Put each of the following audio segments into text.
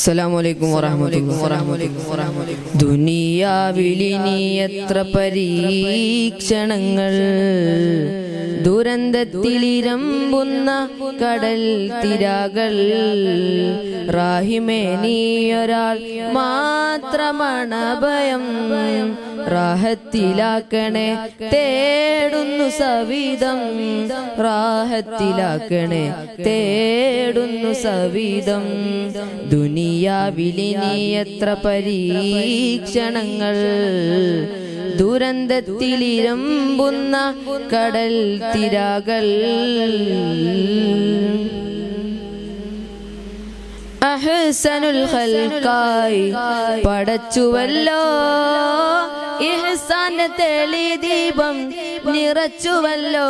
അസ്സലാമു വറഹ്മത്തുള്ളാഹി. ദുനിയാവിലിനി എത്ര പരീക്ഷണങ്ങൾ, ദുരന്തത്തിലിരമ്പുന്ന കടൽ തിരകൾ. റാഹിമേ നീയൊരാൾ മാത്രമാണ് ഭയം, റാഹത്തിലാക്കണേ തേടുന്നു സവിധം, റാഹത്തിലാക്കണേ തേടുന്നു സവിധം. ദുനിയാവിലിനി എത്ര പരീക്ഷണങ്ങൾ, ദുരന്തത്തിലിരമ്പുന്ന കടൽ തിരകൾ. അഹ്സനുൽ ഖൽഖായി പടച്ചുവല്ലോ, ഇഹ്സാന്റെ തെളിദീപം നിറച്ചുവല്ലോ.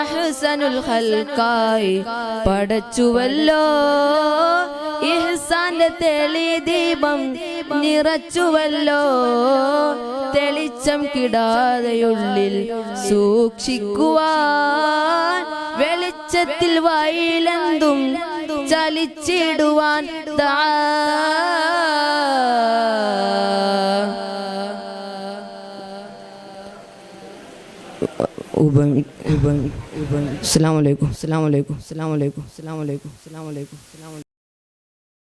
അഹ്സനുൽ ഖൽഖായി പടച്ചുവല്ലോ, ഇഹ്സാന്റെ തെളിദീപം നിറച്ചുവല്ലോ. തെളിച്ചം കിടാതെയുള്ളിൽ സൂക്ഷിക്കുവാൻ, വെളിച്ചത്തിൽ വൈലെന്തും ചലിച്ചിടുവാൻ. അസ്സലാമു അലൈക്കും.